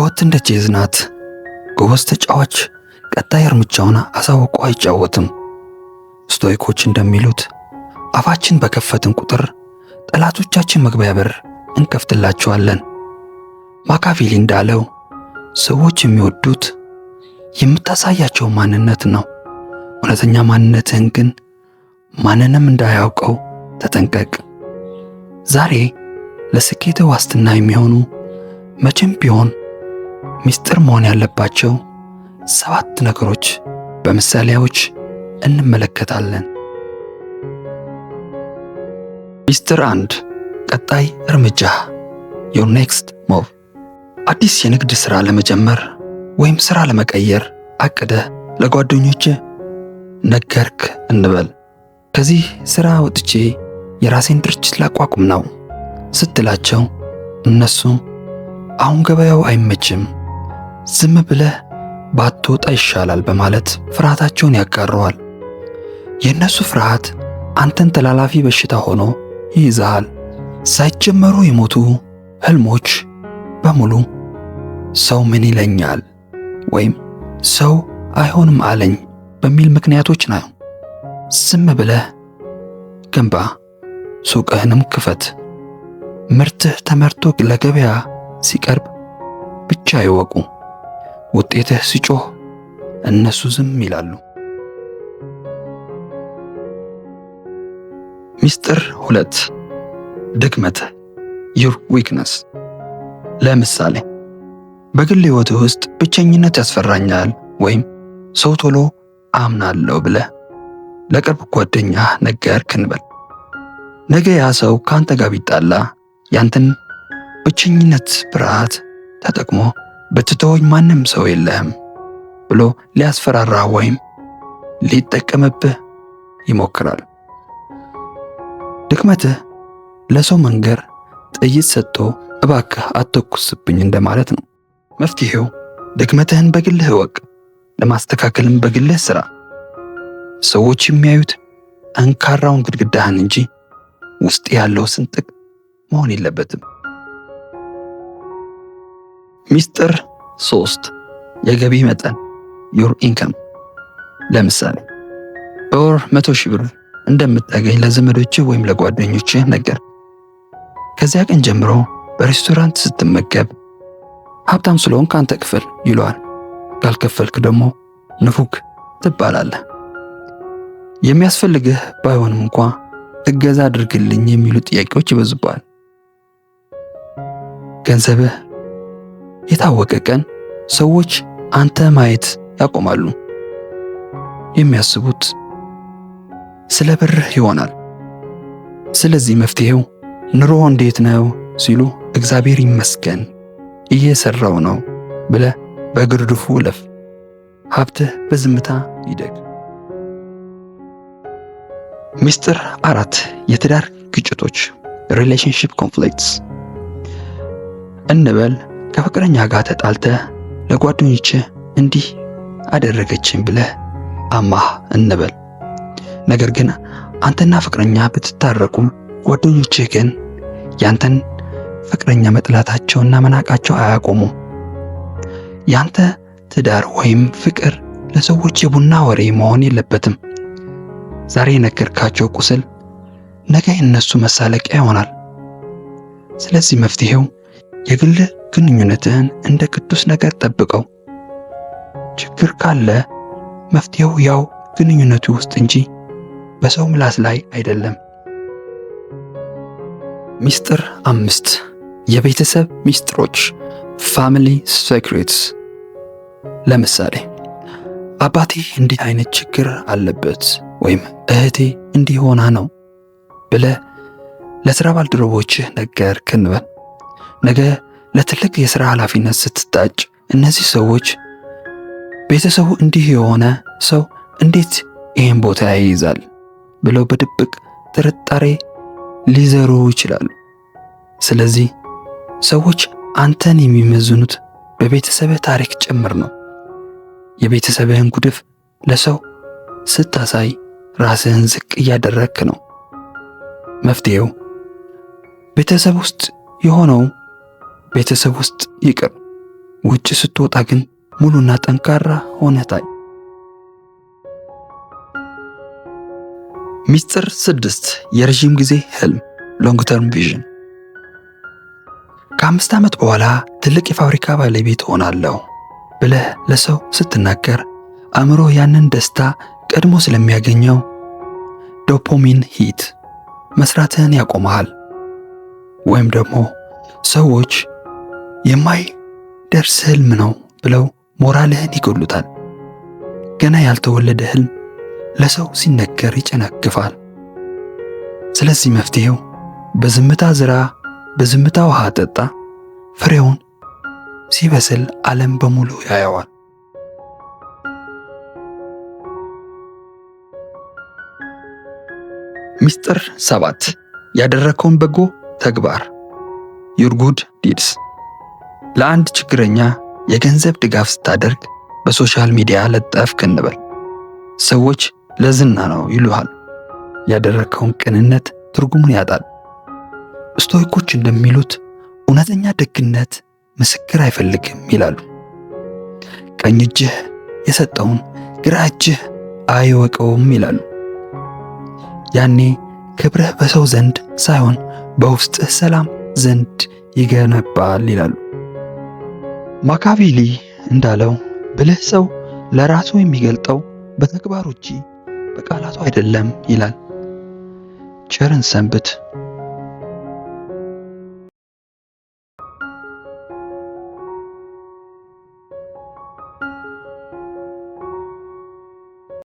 ሕይወት እንደ ቼዝ ናት። ጎበዝ ተጫዋች ቀጣይ እርምጃውን አሳውቆ አይጫወትም። ስቶይኮች እንደሚሉት አፋችን በከፈትን ቁጥር ጠላቶቻችን መግቢያ በር እንከፍትላቸዋለን። ማካቬሊ እንዳለው ሰዎች የሚወዱት የምታሳያቸው ማንነት ነው። እውነተኛ ማንነትህን ግን ማንንም እንዳያውቀው ተጠንቀቅ። ዛሬ ለስኬትህ ዋስትና የሚሆኑ መቼም ቢሆን ሚስጥር መሆን ያለባቸው 7 ነገሮች በምሳሌዎች እንመለከታለን። ሚስጥር 1 ቀጣይ እርምጃ your next move። አዲስ የንግድ ሥራ ለመጀመር ወይም ሥራ ለመቀየር አቅደህ ለጓደኞችህ ነገርክ እንበል። ከዚህ ሥራ ወጥቼ የራሴን ድርጅት ላቋቁም ነው ስትላቸው እነሱ አሁን ገበያው አይመችም፣ ዝም ብለህ ባትወጣ ይሻላል በማለት ፍርሃታቸውን ያጋረዋል። የእነሱ ፍርሃት አንተን ተላላፊ በሽታ ሆኖ ይይዛል። ሳይጀመሩ የሞቱ ህልሞች በሙሉ ሰው ምን ይለኛል ወይም ሰው አይሆንም አለኝ በሚል ምክንያቶች ነው። ዝም ብለህ ገንባ፣ ሱቅህንም ክፈት። ምርትህ ተመርቶ ለገበያ ሲቀርብ ብቻ ይወቁ። ውጤትህ ሲጮህ እነሱ ዝም ይላሉ። ሚስጥር 2 ድክመትህ your weakness። ለምሳሌ በግል ሕይወትህ ውስጥ ብቸኝነት ያስፈራኛል ወይም ሰው ቶሎ አምናለሁ ብለህ ለቅርብ ጓደኛህ ነገርክ እንበል። ነገ ያ ሰው ካንተ ጋር ቢጣላ ያንተን ብቸኝነት ፍርሃት ተጠቅሞ ብትተወኝ ማንም ሰው የለህም ብሎ ሊያስፈራራ ወይም ሊጠቀምብህ ይሞክራል። ድክመትህ ለሰው መንገር ጥይት ሰጥቶ እባክህ አትተኩስብኝ እንደማለት ነው። መፍትሄው ድክመትህን በግልህ እወቅ፣ ለማስተካከልም በግልህ ሥራ። ሰዎች የሚያዩት ጠንካራውን ግድግዳህን እንጂ ውስጥ ያለው ስንጥቅ መሆን የለበትም። ሚስጥር 3 የገቢ መጠን your income። ለምሳሌ በወር 100,000 ብር እንደምታገኝ ለዘመዶችህ ወይም ለጓደኞችህ ነገር። ከዚያ ቀን ጀምሮ በሬስቶራንት ስትመገብ ሀብታም ስለሆንክ አንተ ክፈል ይለዋል። ካልከፈልክ ደግሞ ንፉግ ትባላለህ። የሚያስፈልግህ ባይሆንም እንኳ እገዛ አድርግልኝ የሚሉ ጥያቄዎች ይበዙብሃል። ገንዘብህ የታወቀ ቀን ሰዎች አንተ ማየት ያቆማሉ። የሚያስቡት ስለ ብርህ ይሆናል። ስለዚህ መፍትሄው ኑሮ እንዴት ነው ሲሉ እግዚአብሔር ይመስገን እየሰራው ነው ብለህ በግርድፉ እለፍ። ሀብትህ በዝምታ ይደግ። ሚስጥር 4 የትዳር ግጭቶች relationship conflicts። እንበል ከፍቅረኛ ጋር ተጣልተህ ለጓደኞችህ እንዲህ አደረገችኝ ብለህ አማህ እንበል። ነገር ግን አንተና ፍቅረኛ ብትታረቁም ጓደኞችህ ግን ያንተን ፍቅረኛ መጥላታቸውና መናቃቸው አያቆሙም። ያንተ ትዳር ወይም ፍቅር ለሰዎች የቡና ወሬ መሆን የለበትም። ዛሬ የነገርካቸው ቁስል ነገ የነሱ መሳለቂያ ይሆናል። ስለዚህ መፍትሄው የግል ግንኙነትህን እንደ ቅዱስ ነገር ጠብቀው። ችግር ካለ መፍትሄው ያው ግንኙነቱ ውስጥ እንጂ በሰው ምላስ ላይ አይደለም። ሚስጥር 5 የቤተሰብ ሚስጥሮች family secrets። ለምሳሌ አባቴ እንዲህ አይነት ችግር አለበት ወይም እህቴ እንዲህ ሆና ነው ብለህ ለሥራ ባልደረቦችህ ነገርክ እንበል። ነገ ለትልቅ የሥራ ኃላፊነት ስትታጭ እነዚህ ሰዎች ቤተሰቡ እንዲህ የሆነ ሰው እንዴት ይህን ቦታ ይይዛል ብለው በድብቅ ጥርጣሬ ሊዘሩ ይችላሉ። ስለዚህ ሰዎች አንተን የሚመዝኑት በቤተሰብህ ታሪክ ጭምር ነው። የቤተሰብህን ጉድፍ ለሰው ስታሳይ ራስህን ዝቅ እያደረግክ ነው። መፍትሄው ቤተሰብ ውስጥ የሆነው ቤተሰብ ውስጥ ይቅር። ውጭ ስትወጣ ግን ሙሉና ጠንካራ ሆነህ ታይ። ሚስጥር 6 የረጅም ጊዜ ህልም ሎንግ ተርም ቪዥን። ከ5 ዓመት በኋላ ትልቅ የፋብሪካ ባለቤት ሆናለሁ ብለህ ለሰው ስትናገር አእምሮ ያንን ደስታ ቀድሞ ስለሚያገኘው ዶፓሚን ሂት መስራትህን ያቆመሃል። ወይም ደግሞ ሰዎች የማይደርስ ህልም ነው ብለው ሞራልህን ይገሉታል። ገና ያልተወለደ ህልም ለሰው ሲነገር ይጨነግፋል። ስለዚህ መፍትሄው በዝምታ ዝራ፣ በዝምታ ውሃ ጠጣ። ፍሬውን ሲበስል ዓለም በሙሉ ያየዋል። ሚስጥር 7 ያደረከውን በጎ ተግባር your good deeds። ለአንድ ችግረኛ የገንዘብ ድጋፍ ስታደርግ በሶሻል ሚዲያ ለጠፍክ እንበል። ሰዎች ለዝና ነው ይሉሃል። ያደረከውን ቅንነት ትርጉሙን ያጣል። ስቶይኮች እንደሚሉት እውነተኛ ደግነት ምስክር አይፈልግም ይላሉ። ቀኝ እጅህ የሰጠውን ግራ እጅህ አይወቀውም ይላሉ። ያኔ ክብርህ በሰው ዘንድ ሳይሆን በውስጥህ ሰላም ዘንድ ይገነባል ይላሉ። ማካቬሊ እንዳለው ብልህ ሰው ለራሱ የሚገልጠው በተግባሩ እንጂ በቃላቱ አይደለም ይላል። ቸርን ሰንብት።